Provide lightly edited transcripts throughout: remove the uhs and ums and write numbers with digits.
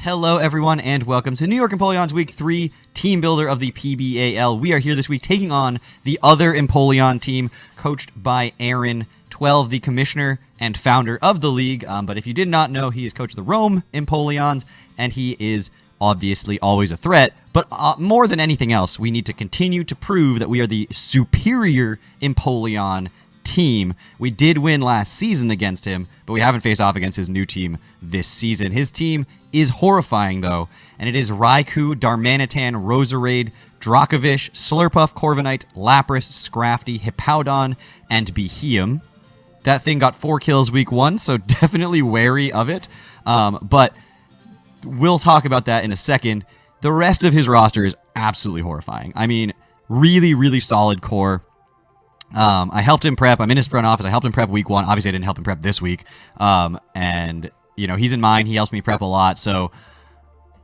Hello, everyone, and welcome to New York Empoleons Week 3 Team Builder of the PBAL. We are here this week taking on the other Empoleon team, coached by Aaron 12, the commissioner and founder of the league. But if you did not know, he has coached the Rome Empoleons, and he is obviously always a threat. But more than anything else, we need to continue to prove that we are the superior Empoleon team. We did win last season against him, but we haven't faced off against his new team this season. His team is horrifying, though, and it is Raikou, Darmanitan, Roserade, Dracovish, Slurpuff, Corviknight, Lapras, Scrafty, Hippowdon, and Beheeyem. That thing got 4 kills week 1, so definitely wary of it, but we'll talk about that in a second. The rest of his roster is absolutely horrifying. I mean, really, really solid core. I helped him prep. I'm in his front office. I helped him prep week 1. Obviously, I didn't help him prep this week. And, you know, he's in mine. He helps me prep a lot. So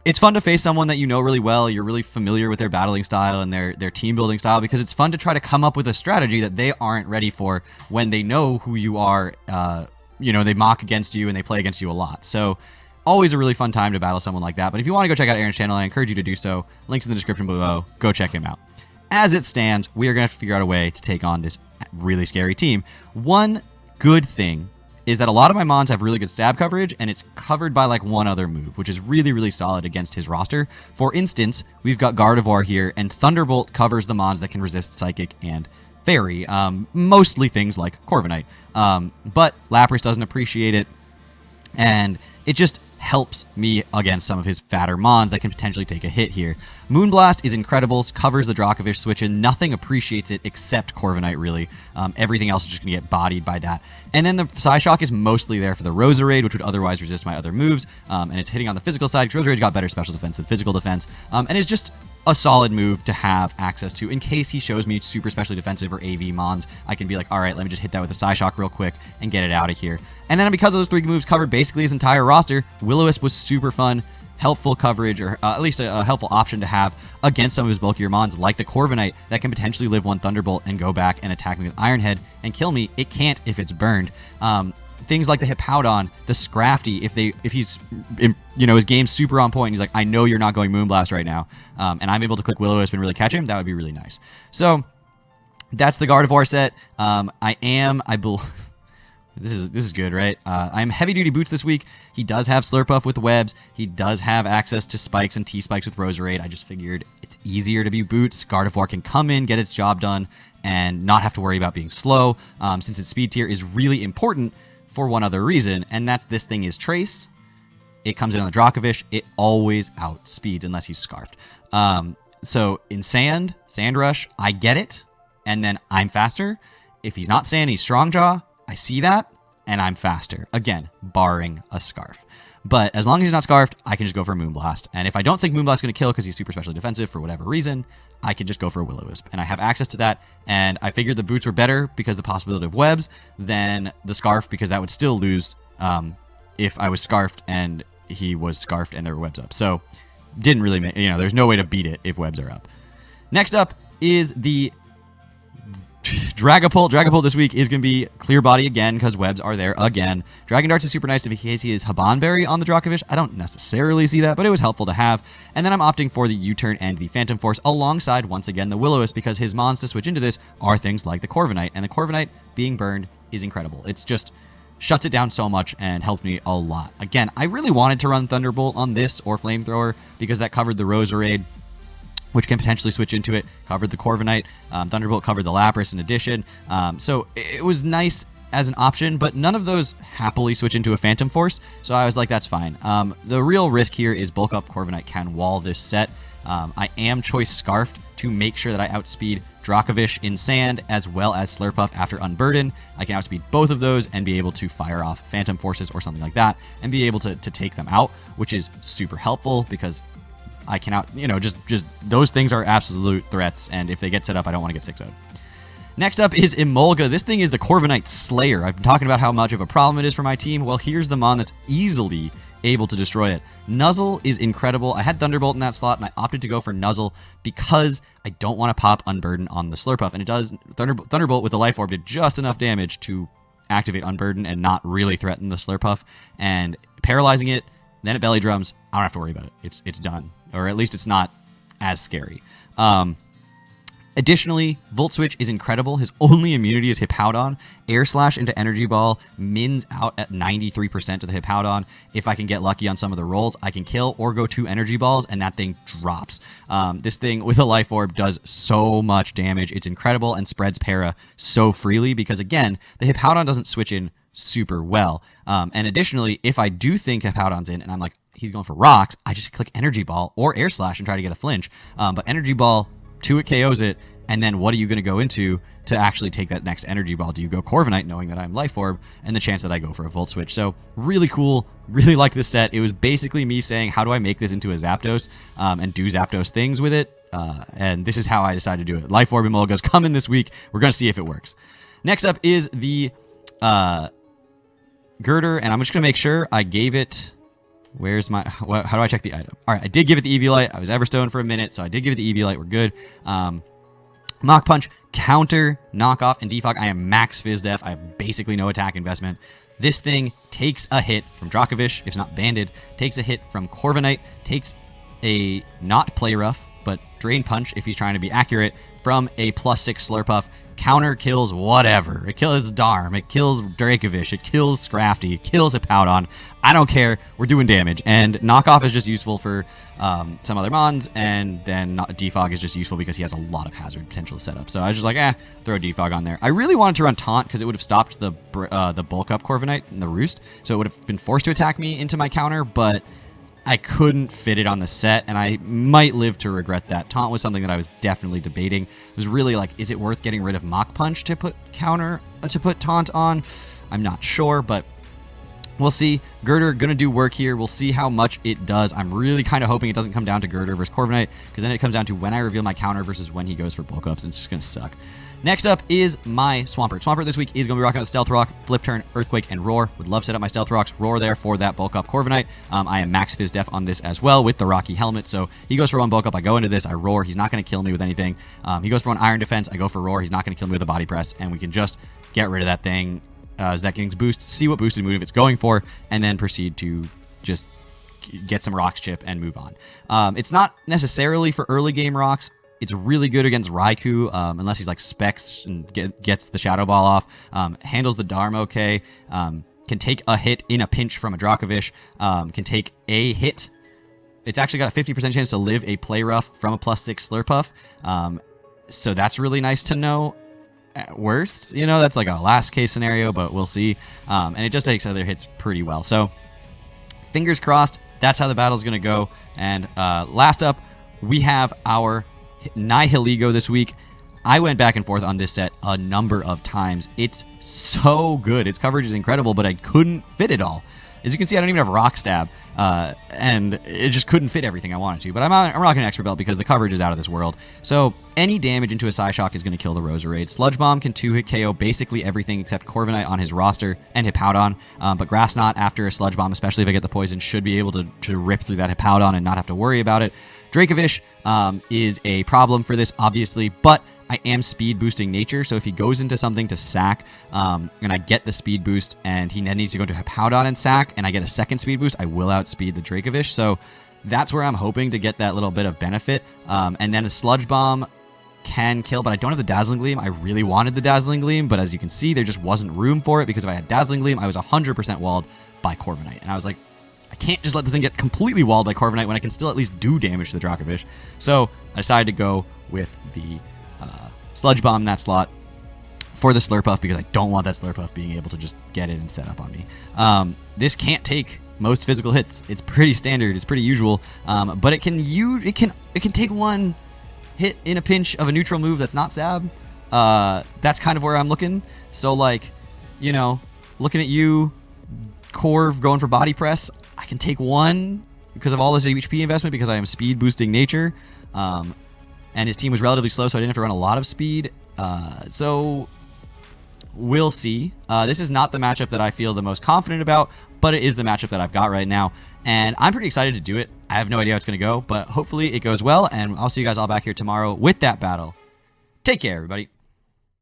it's fun to face someone that you know really well. You're really familiar with their battling style and their team building style, because it's fun to try to come up with a strategy that they aren't ready for when they know who you are. You know, they mock against you and they play against you a lot. So always a really fun time to battle someone like that. But if you want to go check out Aaron's channel, I encourage you to do so. Links in the description below. Go check him out. As it stands, we are going to have to figure out a way to take on this really scary team. One good thing is that a lot of my mons have really good stab coverage, and it's covered by like one other move, which is really, really solid against his roster. For instance, we've got Gardevoir here, and Thunderbolt covers the mons that can resist Psychic and Fairy, mostly things like Corviknight. But Lapras doesn't appreciate it, and it just helps me against some of his fatter mons that can potentially take a hit here. Moonblast is incredible, covers the Dracovish switch, and nothing appreciates it except Corviknight, really. Everything else is just going to get bodied by that. And then the Psyshock is mostly there for the Roserade, which would otherwise resist my other moves, and it's hitting on the physical side, because Roserade's got better special defense than physical defense, and is just a solid move to have access to in case he shows me super specially defensive or AV mons. I can be like, all right, let me just hit that with a Psyshock real quick and get it out of here. And then because those 3 moves covered basically his entire roster, Will-O-Wisp was super fun, helpful coverage, or at least a helpful option to have against some of his bulkier mons, like the Corviknight that can potentially live 1 Thunderbolt and go back and attack me with Iron Head and kill me. It can't if it's burned. Things like the Hippowdon, the Scrafty, if he's, you know, his game's super on point, and he's like, I know you're not going Moonblast right now, and I'm able to click Will-O-Wisp and really catch him, that would be really nice. So that's the Gardevoir set. This is good, right? I'm heavy-duty boots this week. He does have Slurpuff with webs. He does have access to spikes and T-spikes with Roserade. I just figured it's easier to be boots. Gardevoir can come in, get its job done, and not have to worry about being slow, since its speed tier is really important for one other reason, and that's this thing is Trace. It comes in on the Dracovish. It always outspeeds unless he's Scarfed. So in Sand Rush, I get it, and then I'm faster. If he's not Sand, he's Strong Jaw. I see that, and I'm faster. Again, barring a Scarf. But as long as he's not Scarfed, I can just go for a Moonblast. And if I don't think Moonblast's going to kill because he's super specially defensive for whatever reason, I can just go for a Will-O-Wisp. And I have access to that, and I figured the boots were better because of the possibility of webs than the Scarf, because that would still lose if I was Scarfed and he was Scarfed and there were webs up. So didn't really make, you know, there's no way to beat it if webs are up. Next up is the Dragapult. Dragapult this week is going to be clear body again because webs are there again. Dragon Darts is super nice in case he is Habanberry on the Dracovish. I don't necessarily see that, but it was helpful to have. And then I'm opting for the U-Turn and the Phantom Force alongside, once again, the Will-O-Wisp, because his mons to switch into this are things like the Corviknight. And the Corviknight being burned is incredible. It's just shuts it down so much and helped me a lot. Again, I really wanted to run Thunderbolt on this or Flamethrower because that covered the Roserade, which can potentially switch into it, covered the Corviknight. Thunderbolt covered the Lapras in addition. So it was nice as an option, but none of those happily switch into a Phantom Force, so I was like, that's fine. The real risk here is Bulk Up Corviknight can wall this set. I am Choice Scarfed to make sure that I outspeed Dracovish in Sand as well as Slurpuff after Unburden. I can outspeed both of those and be able to fire off Phantom Forces or something like that and be able to take them out, which is super helpful because I cannot, you know, just those things are absolute threats, and if they get set up, I don't want to get 6-0'd. Next up is Emolga. This thing is the Corviknight Slayer. I've been talking about how much of a problem it is for my team. Well, here's the mon that's easily able to destroy it. Nuzzle is incredible. I had Thunderbolt in that slot, and I opted to go for Nuzzle because I don't want to pop Unburden on the Slurpuff, and it does. Thunderbolt with the Life Orb did just enough damage to activate Unburden and not really threaten the Slurpuff, and paralyzing it Then it belly drums. I don't have to worry about it. It's done. Or at least it's not as scary. Additionally, Volt Switch is incredible. His only immunity is Hippowdon. Air Slash into Energy Ball mins out at 93% of the Hippowdon. If I can get lucky on some of the rolls, I can kill or go 2 Energy Balls, and that thing drops. This thing with a Life Orb does so much damage. It's incredible and spreads para so freely because, again, the Hippowdon doesn't switch in super well. And additionally, if I do think Hippowdon's in and I'm like, he's going for rocks, I just click Energy Ball or Air Slash and try to get a flinch. But Energy Ball, 2 it KOs it, and then what are you going to go into to actually take that next Energy Ball? Do you go Corviknight knowing that I'm Life Orb and the chance that I go for a Volt Switch? So really cool, really like this set. It was basically me saying, how do I make this into a Zapdos and do Zapdos things with it? And this is how I decided to do it. Life Orb Emolga's coming this week. We're going to see if it works. Next up is the Girder, and I'm just going to make sure I gave it... Where's my... how do I check the item? All right, I did give it the Eviolite. I was Everstone for a minute, so I did give it the Eviolite. We're good. Mach Punch, Counter, Knockoff, and Defog. I am max Fizz Def. I have basically no attack investment. This thing takes a hit from Dracovish, if it's not banded, takes a hit from Corviknight, takes a not Play Rough, but Drain Punch, if he's trying to be accurate, from a +6 Slurpuff. Counter kills whatever. It kills Darm, it kills Dracovish, it kills Scrafty, it kills Hippowdon. I don't care. We're doing damage. And Knockoff is just useful for some other mons, and then Defog is just useful because he has a lot of hazard potential to set up. So I was just like, throw Defog on there. I really wanted to run Taunt because it would have stopped the bulk up Corviknight and the Roost, so it would have been forced to attack me into my counter, but I couldn't fit it on the set, and I might live to regret that. Taunt was something that I was definitely debating. It was really like, is it worth getting rid of Mach Punch to put Taunt on? I'm not sure, but we'll see. Girder gonna do work here. We'll see how much it does. I'm really kind of hoping it doesn't come down to Girder versus Corviknight, because then it comes down to when I reveal my counter versus when he goes for bulk ups, and it's just gonna suck. Next up is my Swampert. Swampert this week is going to be rocking out Stealth Rock, Flip Turn, Earthquake, and Roar. Would love to set up my Stealth Rocks. Roar there for that bulk up Corviknight. I am max Fizz Def on this as well with the Rocky Helmet. So he goes for 1 bulk up. I go into this. I Roar. He's not going to kill me with anything. He goes for 1 Iron Defense. I go for Roar. He's not going to kill me with a Body Press. And we can just get rid of that thing as that gains boost, see what boosted move it's going for, and then proceed to just get some Rocks chip and move on. It's not necessarily for early game Rocks. It's really good against Raikou, unless he's like Specs and gets the Shadow Ball off. Handles the Darm okay. Can take a hit in a pinch from a Dracovish. Can take a hit. It's actually got a 50% chance to live a Play Rough from a +6 Slurpuff. So that's really nice to know. At worst, that's like a last case scenario, but we'll see. And it just takes other hits pretty well. So fingers crossed, that's how the battle's going to go. And last up, we have our Nihilego this week. I went back and forth on this set a number of times. It's so good. Its coverage is incredible, but I couldn't fit it all. As you can see, I don't even have Rock Stab, and it just couldn't fit everything I wanted to. But I'm rocking an Expert Belt because the coverage is out of this world. So any damage into a Psyshock is going to kill the Roserade. Sludge Bomb can 2-hit KO basically everything except Corviknight on his roster and Hippowdon. But Grass Knot after a Sludge Bomb, especially if I get the poison, should be able to rip through that Hippowdon and not have to worry about it. Dracovish is a problem for this, obviously, but I am speed boosting nature, so if he goes into something to sack, and I get the speed boost, and he then needs to go to Hippowdon and sack, and I get a second speed boost, I will outspeed the Dracovish, so that's where I'm hoping to get that little bit of benefit. And then a Sludge Bomb can kill, but I don't have the Dazzling Gleam. I really wanted the Dazzling Gleam, but as you can see, there just wasn't room for it, because if I had Dazzling Gleam, I was 100% walled by Corviknight, and I was like, I can't just let this thing get completely walled by Corviknight when I can still at least do damage to the Dracovish. So I decided to go with the Sludge Bomb in that slot for the Slurpuff because I don't want that Slurpuff being able to just get it and set up on me. This can't take most physical hits. It's pretty standard. It's pretty usual. But it can take 1 hit in a pinch of a neutral move that's not Sab. That's kind of where I'm looking. So like, looking at you, Corv going for Body Press, I can take 1 because of all this HP investment because I am speed boosting nature. And his team was relatively slow, so I didn't have to run a lot of speed. So we'll see. This is not the matchup that I feel the most confident about, but it is the matchup that I've got right now. And I'm pretty excited to do it. I have no idea how it's going to go, but hopefully it goes well. And I'll see you guys all back here tomorrow with that battle. Take care, everybody.